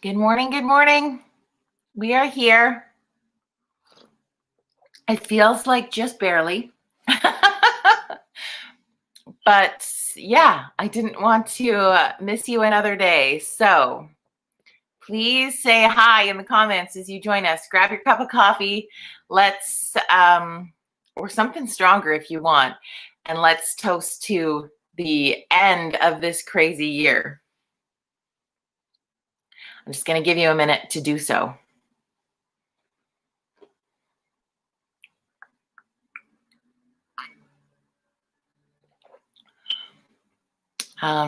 Good morning. Good morning. We are here. It feels like just barely. But yeah, I didn't want to miss you another day. So please say hi in the comments as you join us. Grab your cup of coffee. Let's, or something stronger if you want. And let's toast to the end of this crazy year. I'm just going to give you a minute to do so.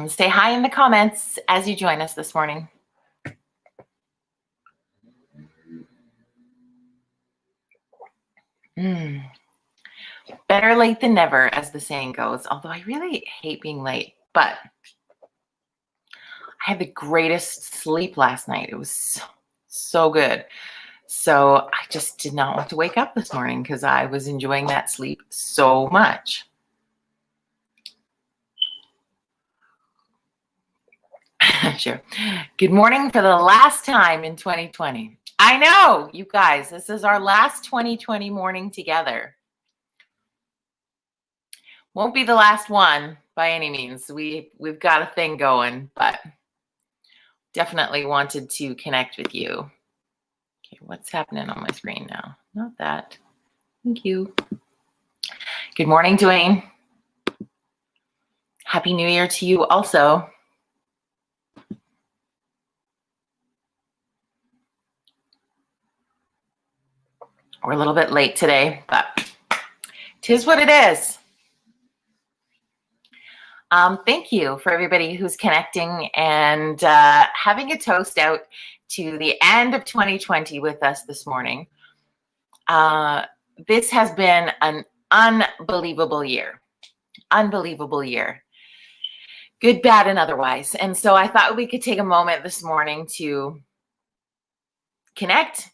Say hi in the comments as you join us this morning. Better late than never, as the saying goes, although I really hate being late, but I had the greatest sleep last night. It was so good. So I just did not want to wake up this morning because I was enjoying that sleep so much. Sure. Good morning for the last time in 2020. I know, you guys, this is our last 2020 morning together. Won't be the last one by any means. We've got a thing going, but definitely wanted to connect with you. Okay, what's happening on my screen now? Not that. Thank you. Good morning, Dwayne. Happy New Year to you also. We're a little bit late today, but 'tis what it is. Thank you for everybody who's connecting and having a toast out to the end of 2020 with us this morning. This has been an unbelievable year. Unbelievable year. Good, bad, and otherwise. And so I thought we could take a moment this morning to connect,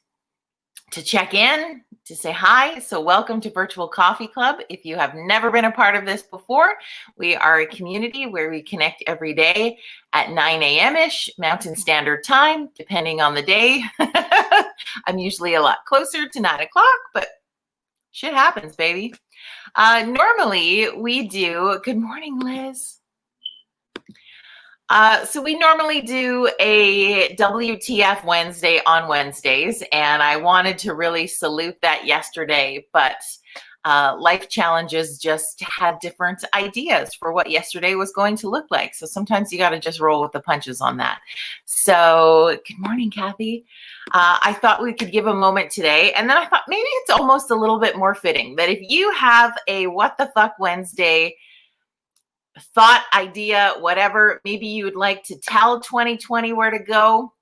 to check in, to say hi. So welcome to Virtual Coffee Club. If you have never been a part of this before, we are a community where we connect every day at 9 a.m.-ish Mountain Standard Time, depending on the day. I'm usually a lot closer to 9 o'clock, but shit happens, baby. Normally we do, good morning, Liz. So we normally do a WTF Wednesday on Wednesdays, and I wanted to really salute that yesterday, but life challenges just had different ideas for what yesterday was going to look like. So sometimes you got to just roll with the punches on that. So good morning, Kathy. I thought we could give a moment today, and then I thought maybe it's almost a little bit more fitting that if you have a What the Fuck Wednesday thought, idea, whatever, maybe you would like to tell 2020 where to go,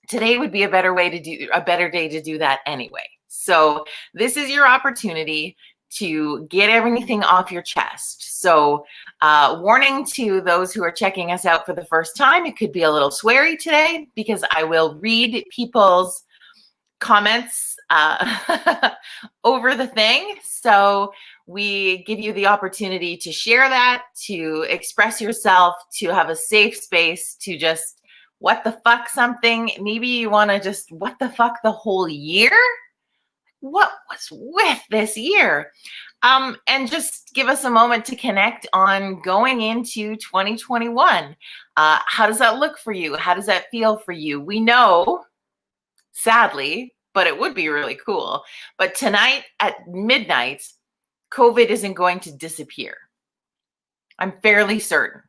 today would be a better day to do that anyway. So this is your opportunity to get everything off your chest. So warning to those who are checking us out for the first time, it could be a little sweary today because I will read people's comments over the thing. So we give you the opportunity to share that, to express yourself, to have a safe space to just what the fuck something. Maybe you want to just what the fuck the whole year? What was with this year? And just give us a moment to connect on going into 2021. How does that look for you? How does that feel for you? We know, sadly, but it would be really cool. But tonight at midnight, COVID isn't going to disappear. I'm fairly certain.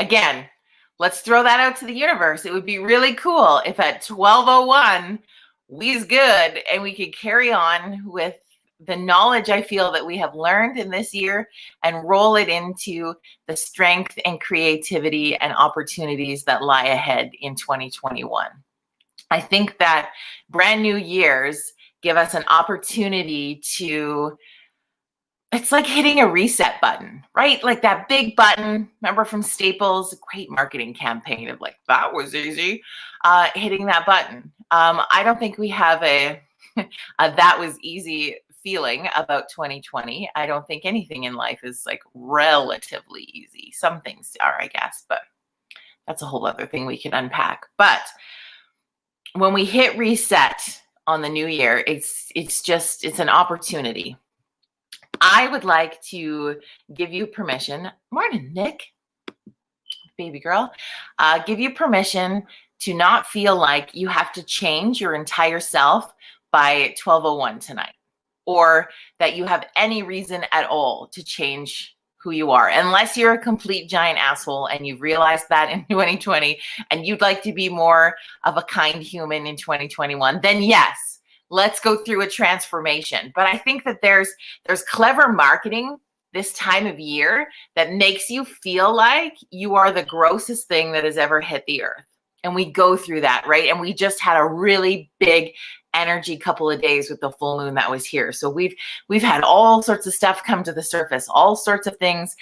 Again, let's throw that out to the universe. It would be really cool if at 12:01 we's good and we could carry on with the knowledge I feel that we have learned in this year and roll it into the strength and creativity and opportunities that lie ahead in 2021. I think that brand new years give us an opportunity to, it's like hitting a reset button, right? Like that big button, remember from Staples, great marketing campaign of like, that was easy, hitting that button. I don't think we have a that was easy feeling about 2020. I don't think anything in life is like relatively easy. Some things are, I guess, but That's a whole other thing we can unpack. But when we hit reset on the new year, it's an opportunity. I would like to give you permission. Morning, Nick, baby girl. Give you permission to not feel like you have to change your entire self by 12:01 tonight, or that you have any reason at all to change who you are, unless you're a complete giant asshole and you've realized that in 2020 and you'd like to be more of a kind human in 2021, then yes, let's go through a transformation. But I think that there's clever marketing this time of year that makes you feel like you are the grossest thing that has ever hit the earth. And we go through that, right? And we just had a really big energy couple of days with the full moon that was here. So we've had all sorts of stuff come to the surface, all sorts of things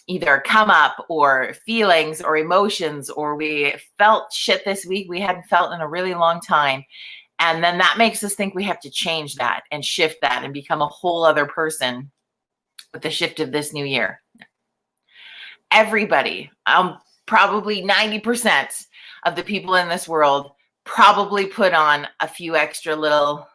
either come up, or feelings or emotions, or we felt shit this week we hadn't felt in a really long time. And then that makes us think we have to change that and shift that and become a whole other person with the shift of this new year. Everybody, probably 90% of the people in this world probably put on a few extra little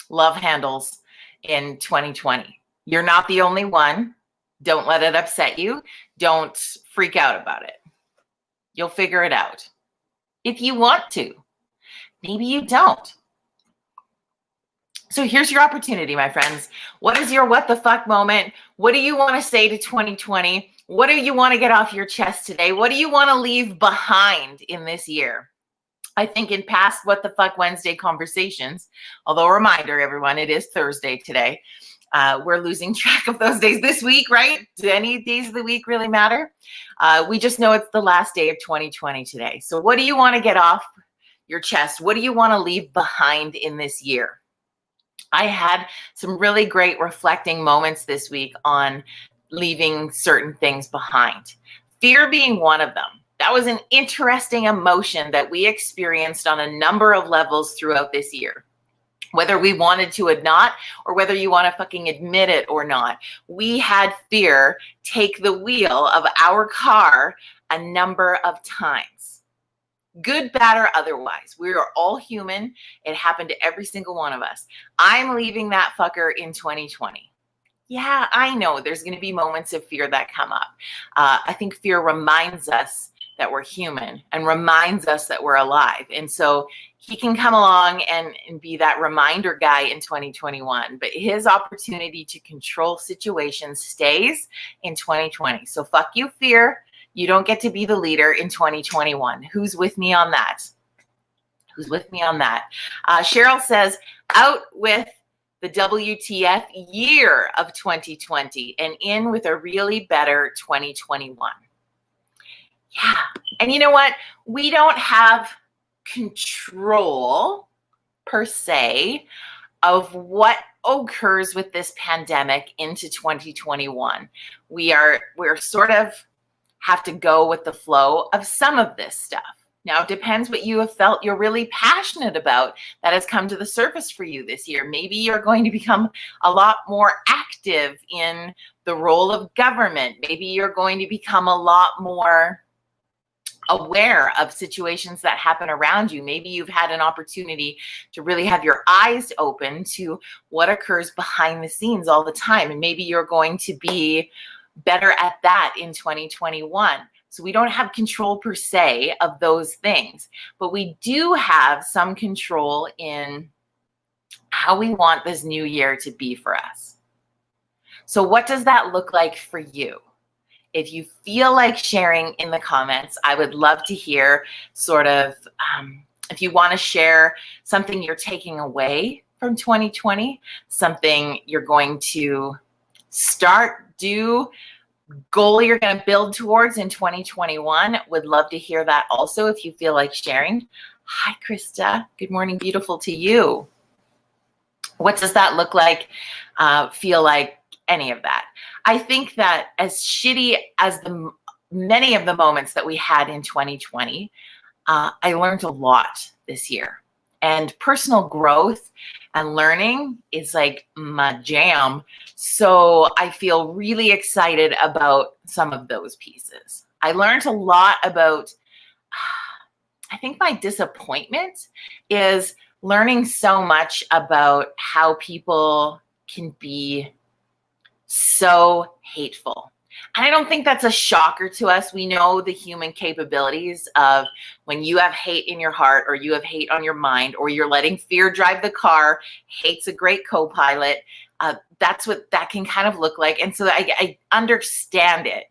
love handles in 2020. You're not the only one. Don't let it upset you. Don't freak out about it. You'll figure it out if you want to. Maybe you don't. So here's your opportunity, my friends. What is your what the fuck moment? What do you want to say to 2020? What do you want to get off your chest today? What do you want to leave behind in this year? I think in past What the Fuck Wednesday conversations, although a reminder, everyone, it is Thursday today. We're losing track of those days this week, right? Do any days of the week really matter? We just know it's the last day of 2020 today. So what do you want to get off your chest? What do you want to leave behind in this year? I had some really great reflecting moments this week on leaving certain things behind. Fear being one of them. That was an interesting emotion that we experienced on a number of levels throughout this year. Whether we wanted to or not, or whether you want to fucking admit it or not, we had fear take the wheel of our car a number of times. Good, bad, or otherwise. We are all human. It happened to every single one of us. I'm leaving that fucker in 2020. Yeah, I know there's going to be moments of fear that come up. I think fear reminds us that we're human and reminds us that we're alive. And so he can come along and be that reminder guy in 2021, but his opportunity to control situations stays in 2020. So fuck you, fear. You don't get to be the leader in 2021. Who's with me on that? Who's with me on that? Cheryl says, out with the WTF year of 2020 and in with a really better 2021. Yeah. And you know what? We don't have control per se of what occurs with this pandemic into 2021. We're sort of have to go with the flow of some of this stuff. Now, it depends what you have felt you're really passionate about that has come to the surface for you this year. Maybe you're going to become a lot more active in the role of government. Maybe you're going to become a lot more aware of situations that happen around you. Maybe you've had an opportunity to really have your eyes open to what occurs behind the scenes all the time. And maybe you're going to be better at that in 2021. So we don't have control per se of those things, but we do have some control in how we want this new year to be for us. So what does that look like for you? If you feel like sharing in the comments, I would love to hear sort of, if you want to share something you're taking away from 2020, something you're going to do, goal you're going to build towards in 2021. Would love to hear that also if you feel like sharing. Hi, Krista. Good morning, beautiful to you. What does that look like? Feel like any of that? I think that as shitty as many of the moments that we had in 2020, I learned a lot this year. And personal growth and learning is like my jam. So I feel really excited about some of those pieces. I learned a lot about, I think my disappointment is learning so much about how people can be so hateful. And I don't think that's a shocker to us. We know the human capabilities of when you have hate in your heart, or you have hate on your mind, or you're letting fear drive the car. Hate's a great co-pilot. That's what that can kind of look like. And so I understand it,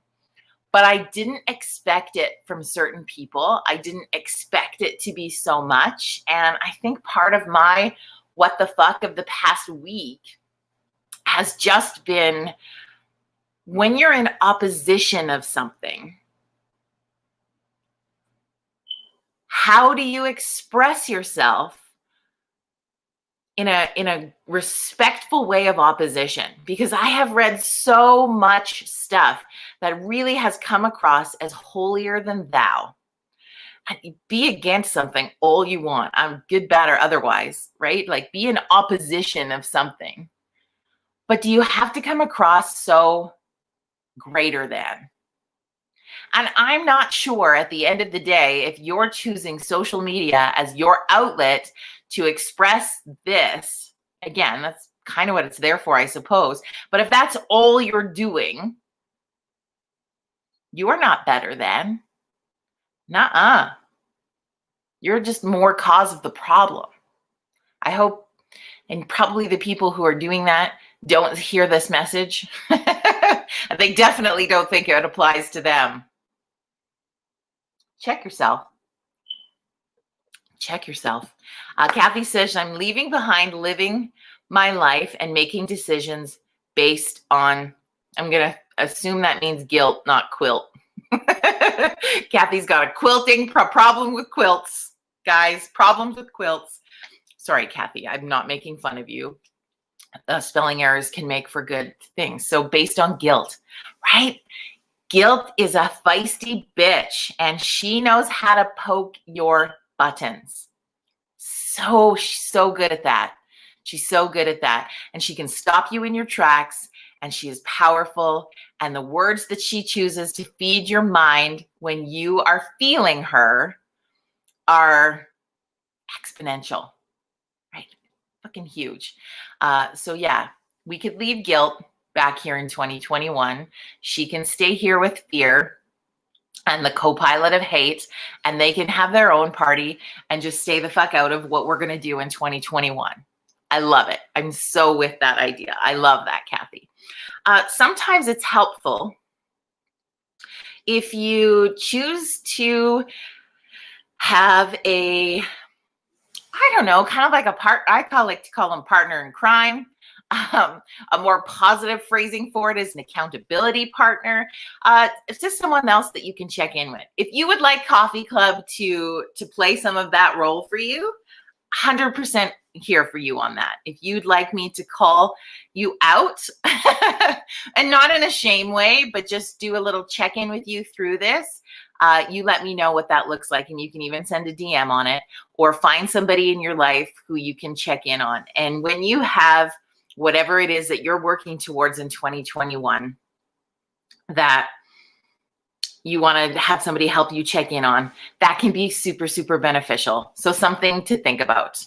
but I didn't expect it from certain people. I didn't expect it to be so much. And I think part of my what the fuck of the past week has just been, when you're in opposition of something, how do you express yourself in a respectful way of opposition? Because I have read so much stuff that really has come across as holier than thou. Be against something all you want. I'm good, bad, or otherwise, right? Like, be in opposition of something. But do you have to come across so greater than? And I'm not sure at the end of the day, if you're choosing social media as your outlet to express this, again, that's kind of what it's there for, I suppose. But if that's all you're doing, you are not better than. Nuh-uh. You're just more cause of the problem. I hope, and probably the people who are doing that don't hear this message. They definitely don't think it applies to them. Check yourself. Check yourself. Kathy says, I'm leaving behind living my life and making decisions based on, I'm going to assume that means guilt, not quilt. Kathy's got a quilting problem with quilts. Guys, problems with quilts. Sorry, Kathy, I'm not making fun of you. Spelling errors can make for good things. So based on guilt, right? Guilt is a feisty bitch, and she knows how to poke your buttons. So good at that. She's so good at that. And she can stop you in your tracks, and she is powerful. And the words that she chooses to feed your mind when you are feeling her are exponential, right? Fucking huge. So yeah, we could leave guilt back here in 2021. She can stay here with fear and the co-pilot of hate, and they can have their own party and just stay the fuck out of what we're going to do in 2021. I love it. I'm so with that idea. I love that, Kathy. Sometimes it's helpful if you choose to have a, I don't know, kind of like I like to call them partner in crime. A more positive phrasing for it is an accountability partner. It's just someone else that you can check in with. If you would like Coffee Club to play some of that role for you, 100% here for you on that. If you'd like me to call you out, and not in a shame way, but just do a little check-in with you through this, you let me know what that looks like, and you can even send a DM on it, or find somebody in your life who you can check in on. And when you have whatever it is that you're working towards in 2021 that you want to have somebody help you check in on, that can be super, super beneficial. So something to think about.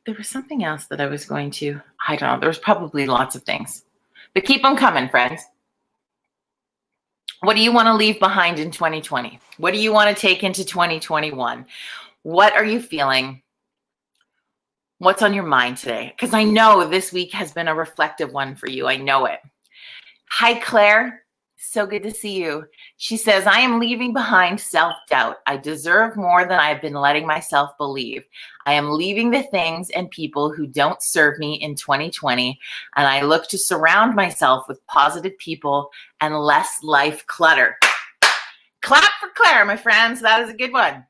There was something else that I was going to, I don't know, there's probably lots of things, but keep them coming, friends. What do you want to leave behind in 2020? What do you want to take into 2021? What are you feeling? What's on your mind today? Because I know this week has been a reflective one for you. I know it. Hi, Claire. So good to see you. She says, I am leaving behind self-doubt. I deserve more than I've been letting myself believe. I am leaving the things and people who don't serve me in 2020, and I look to surround myself with positive people and less life clutter. Clap for Claire, my friends. That is a good one.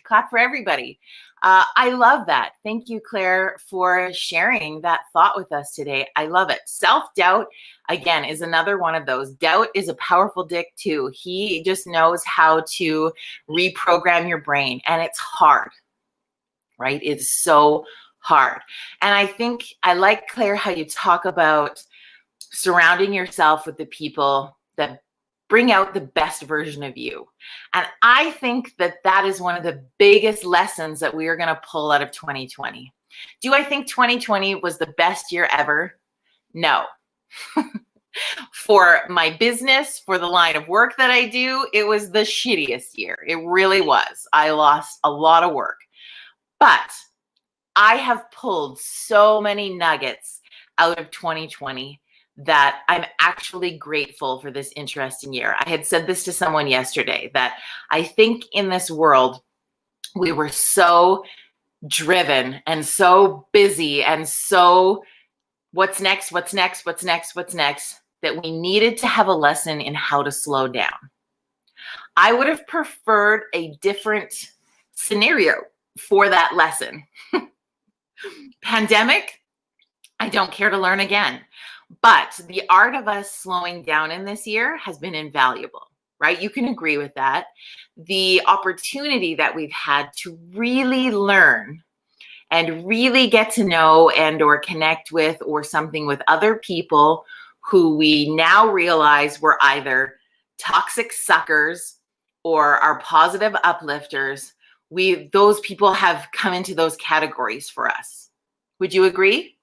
Clap for everybody. I love that. Thank you, Claire, for sharing that thought with us today. I love it. Self-doubt, again, is another one of those. Doubt is a powerful dick too. He just knows how to reprogram your brain, and it's hard, right? It's so hard. And I think I like, Claire, how you talk about surrounding yourself with the people that bring out the best version of you. And I think that that is one of the biggest lessons that we are going to pull out of 2020. Do I think 2020 was the best year ever? No. For my business, for the line of work that I do, it was the shittiest year. It really was. I lost a lot of work. But I have pulled so many nuggets out of 2020 that I'm actually grateful for this interesting year. I had said this to someone yesterday, that I think in this world, we were so driven and so busy and so what's next, what's next, what's next, what's next, that we needed to have a lesson in how to slow down. I would have preferred a different scenario for that lesson. Pandemic, I don't care to learn again. But the art of us slowing down in this year has been invaluable, right? You can agree with that. The opportunity that we've had to really learn and really get to know and or connect with or something with other people who we now realize were either toxic suckers or are positive uplifters. Those people have come into those categories for us. Would you agree?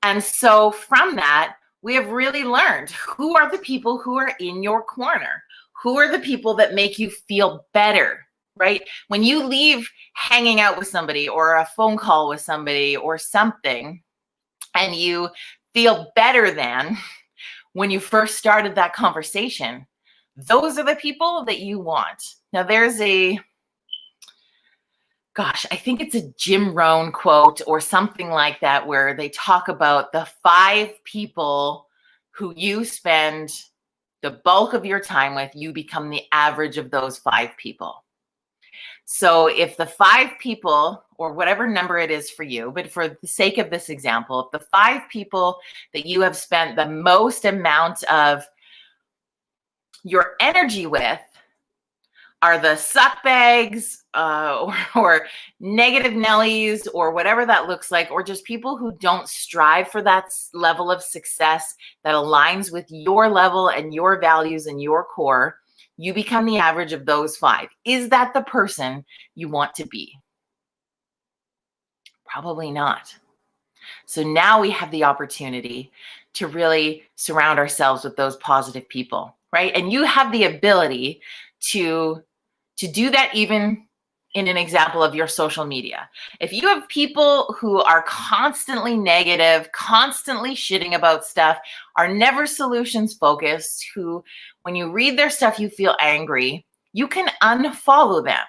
And so from that, we have really learned who are the people who are in your corner, who are the people that make you feel better, right? When you leave hanging out with somebody or a phone call with somebody or something, and you feel better than when you first started that conversation, those are the people that you want. Now there's I think it's a Jim Rohn quote or something like that, where they talk about the 5 people who you spend the bulk of your time with, you become the average of those 5 people. So if the 5 people, or whatever number it is for you, but for the sake of this example, if the 5 people that you have spent the most amount of your energy with are the suck bags or negative Nellies or whatever that looks like, or just people who don't strive for that level of success that aligns with your level and your values and your core, you become the average of those 5. Is that the person you want to be? Probably not. So now we have the opportunity to really surround ourselves with those positive people, right? And you have the ability to do that even in an example of your social media. If you have people who are constantly negative, constantly shitting about stuff, are never solutions focused, who, when you read their stuff, you feel angry, you can unfollow them.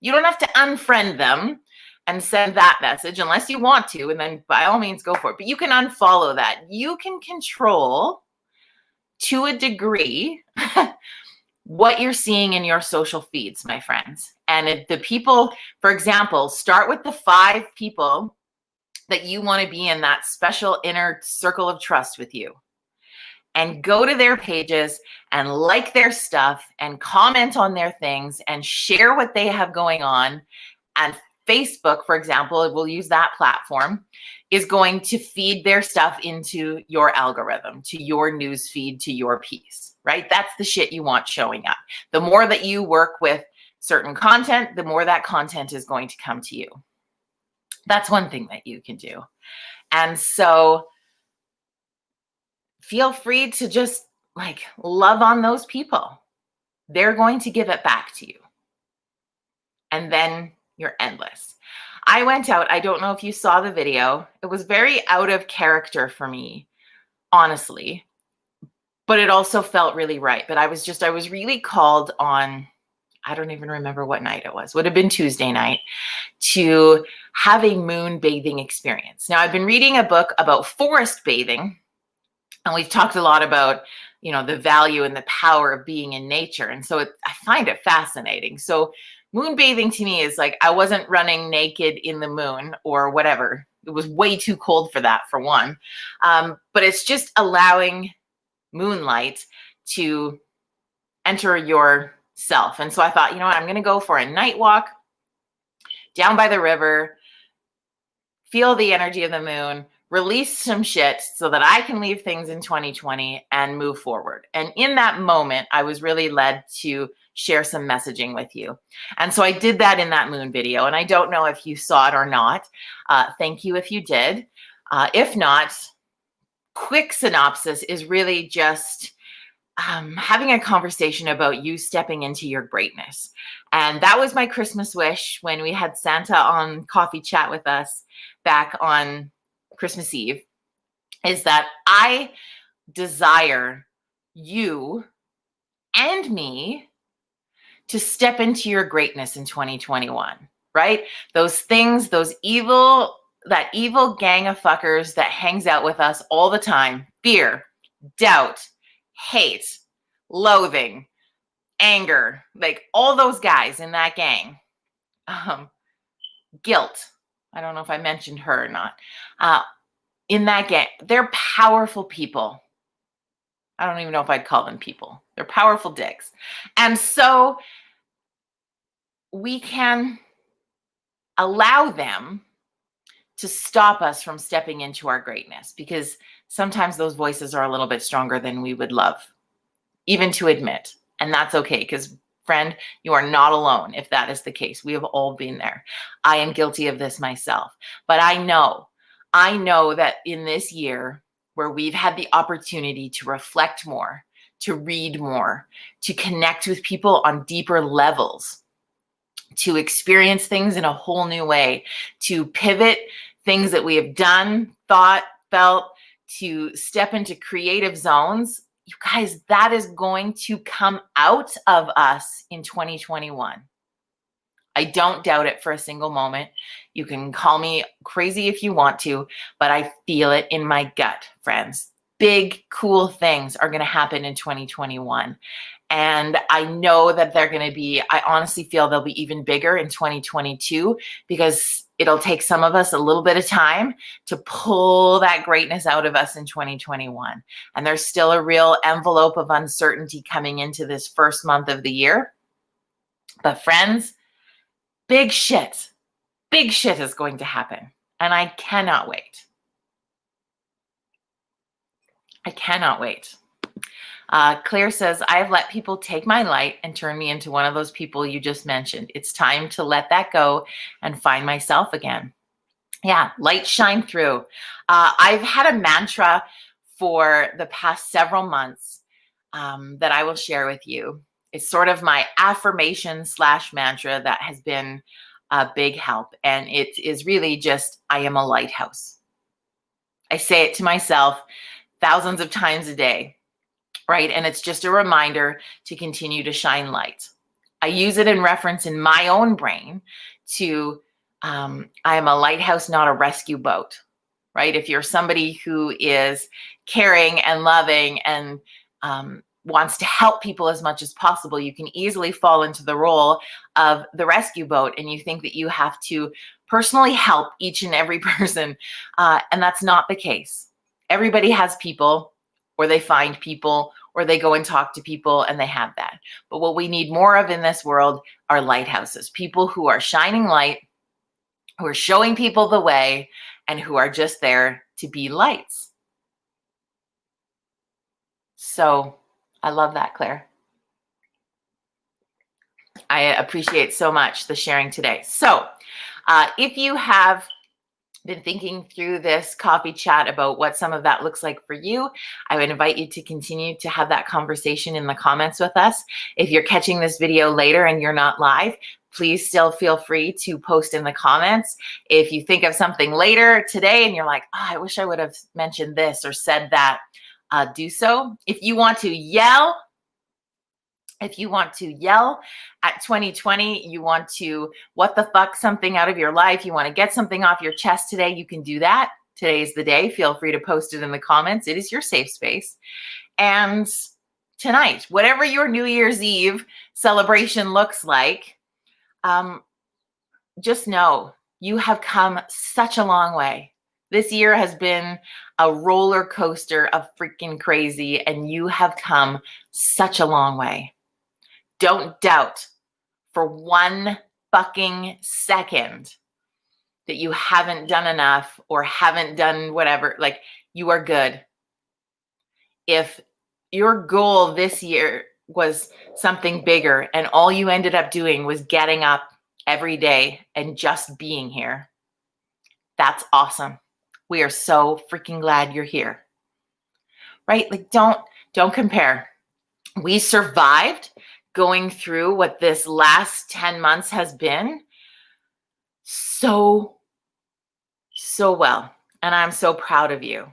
You don't have to unfriend them and send that message unless you want to, and then by all means go for it. But you can unfollow that. You can control, to a degree, what you're seeing in your social feeds, my friends. And if the people, for example, start with the 5 people that you want to be in that special inner circle of trust with you, and go to their pages and like their stuff and comment on their things and share what they have going on. And Facebook, for example, we'll use that platform, is going to feed their stuff into your algorithm, to your news feed, to your piece, right? That's the shit you want showing up. The more that you work with certain content, the more that content is going to come to you. That's one thing that you can do. And so feel free to just love on those people. They're going to give it back to you. And then you're endless. I went out, I don't know if you saw the video. It was very out of character for me, honestly, but it also felt really right. But I was really called on, I don't even remember what night it was, would have been Tuesday night, to have a moon bathing experience. Now, I've been reading a book about forest bathing, and we've talked a lot about, the value and the power of being in nature. And so I find it fascinating. So moon bathing to me is I wasn't running naked in the moon or whatever. It was way too cold for that, for one. But it's just allowing moonlight to enter yourself. And so I thought, what, I'm going to go for a night walk down by the river, feel the energy of the moon, release some shit so that I can leave things in 2020 and move forward. And in that moment, I was really led to share some messaging with you. And so I did that in that moon video. And I don't know if you saw it or not. Thank you if you did. If not, quick synopsis is really just having a conversation about you stepping into your greatness. And that was my Christmas wish when we had Santa on coffee chat with us back on Christmas Eve, is that I desire you and me to step into your greatness in 2021, right? Those things, that evil gang of fuckers that hangs out with us all the time, fear, doubt, hate, loathing, anger, like all those guys in that gang, guilt. I don't know if I mentioned her or not. In that gang, they're powerful people. I don't even know if I'd call them people. They're powerful dicks. And so we can allow them to stop us from stepping into our greatness, because sometimes those voices are a little bit stronger than we would love even to admit. And that's okay, because friend, you are not alone if that is the case. We have all been there. I am guilty of this myself. But I know that in this year where we've had the opportunity to reflect more, to read more, to connect with people on deeper levels, to experience things in a whole new way, to pivot things that we have done, thought, felt, to step into creative zones, you guys, that is going to come out of us in 2021. I don't doubt it for a single moment. You can call me crazy if you want to, but I feel it in my gut, friends. Big, cool things are going to happen in 2021. And I know that I honestly feel they'll be even bigger in 2022, because it'll take some of us a little bit of time to pull that greatness out of us in 2021. And there's still a real envelope of uncertainty coming into this first month of the year. But friends, big shit is going to happen. And I cannot wait. I cannot wait. Claire says, I have let people take my light and turn me into one of those people you just mentioned. It's time to let that go and find myself again. Yeah, light shine through. I've had a mantra for the past several months that I will share with you. It's sort of my affirmation / mantra that has been a big help. And it is really just, I am a lighthouse. I say it to myself thousands of times a day. Right? And it's just a reminder to continue to shine light. I use it in reference in my own brain to, I am a lighthouse, not a rescue boat, right? If you're somebody who is caring and loving and wants to help people as much as possible, you can easily fall into the role of the rescue boat, and you think that you have to personally help each and every person. And that's not the case. Everybody has people, or they find people, or they go and talk to people, and they have that. But what we need more of in this world are lighthouses, people who are shining light, who are showing people the way, and who are just there to be lights. So I love that, Claire. I appreciate so much the sharing today. So if you have been thinking through this coffee chat about what some of that looks like for you, I would invite you to continue to have that conversation in the comments with us. If you're catching this video later and you're not live, please still feel free to post in the comments. If you think of something later today and you're like, oh, I wish I would have mentioned this or said that, do so. If you want to yell at 2020, you want to what the fuck something out of your life, you want to get something off your chest today, you can do that. Today is the day. Feel free to post it in the comments. It is your safe space. And tonight, whatever your New Year's Eve celebration looks like, just know you have come such a long way. This year has been a roller coaster of freaking crazy, and you have come such a long way. Don't doubt for one fucking second that you haven't done enough or haven't done whatever. Like, you are good. If your goal this year was something bigger and all you ended up doing was getting up every day and just being here, that's awesome. We are so freaking glad you're here. Right? Like, don't compare. We survived going through what this last 10 months has been so well. And I'm so proud of you.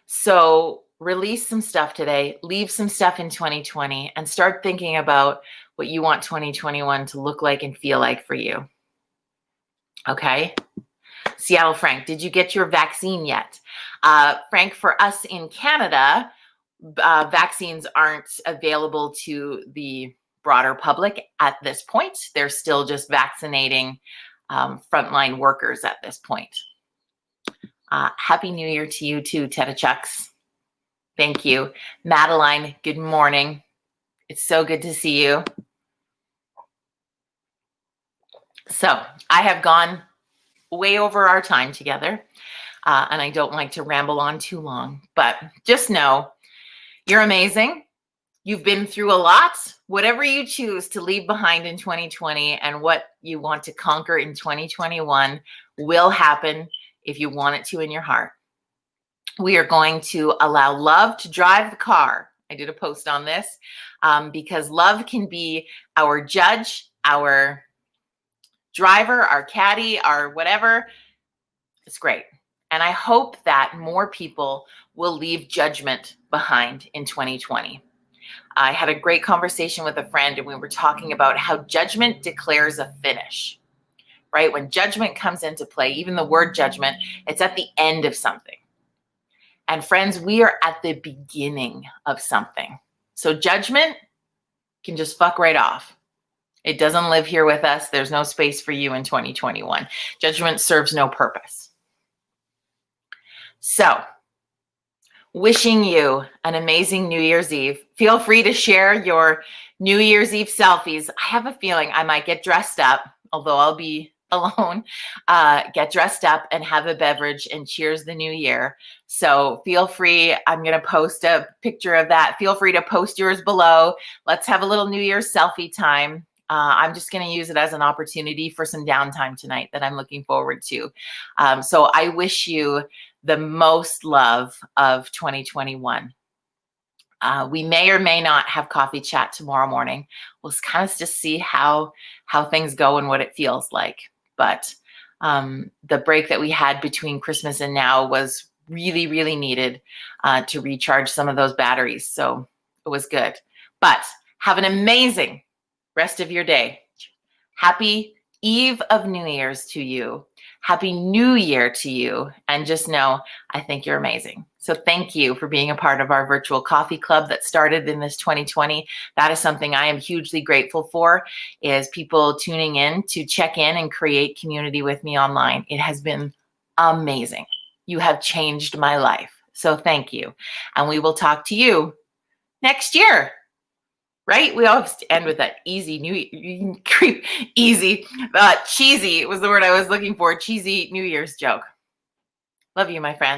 So release some stuff today, leave some stuff in 2020, and start thinking about what you want 2021 to look like and feel like for you. Okay? Seattle Frank, did you get your vaccine yet? Frank, for us in Canada, vaccines aren't available to the broader public at this point. They're still just vaccinating frontline workers at this point. Happy New Year to you too, Tetachucks. Thank you. Madeline, good morning. It's so good to see you. So I have gone way over our time together, and I don't like to ramble on too long, but just know you're amazing. You've been through a lot. Whatever you choose to leave behind in 2020 and what you want to conquer in 2021 will happen if you want it to in your heart. We are going to allow love to drive the car. I did a post on this because love can be our judge, our driver, our caddy, our whatever. It's great. And I hope that more people will leave judgment behind in 2020. I had a great conversation with a friend and we were talking about how judgment declares a finish, right? When judgment comes into play, even the word judgment, it's at the end of something. And friends, we are at the beginning of something. So judgment can just fuck right off. It doesn't live here with us. There's no space for you in 2021. Judgment serves no purpose. So, wishing you an amazing New Year's Eve. Feel free to share your New Year's Eve selfies. I have a feeling I might get dressed up, although I'll be alone, get dressed up and have a beverage and cheers the new year. So feel free. I'm going to post a picture of that. Feel free to post yours below. Let's have a little New Year's selfie time. I'm just going to use it as an opportunity for some downtime tonight that I'm looking forward to. So I wish you the most love of 2021. We may or may not have coffee chat tomorrow morning. We'll kind of just see how things go and what it feels like. But the break that we had between Christmas and now was really, really needed to recharge some of those batteries. So it was good. But have an amazing rest of your day. Happy Eve of New Year's to you. Happy New Year to you. And just know, I think you're amazing. So thank you for being a part of our virtual coffee club that started in this 2020. That is something I am hugely grateful for, is people tuning in to check in and create community with me online. It has been amazing. You have changed my life. So thank you. And we will talk to you next year. Right? We always end with that easy cheesy was the word I was looking for. Cheesy New Year's joke. Love you, my friends.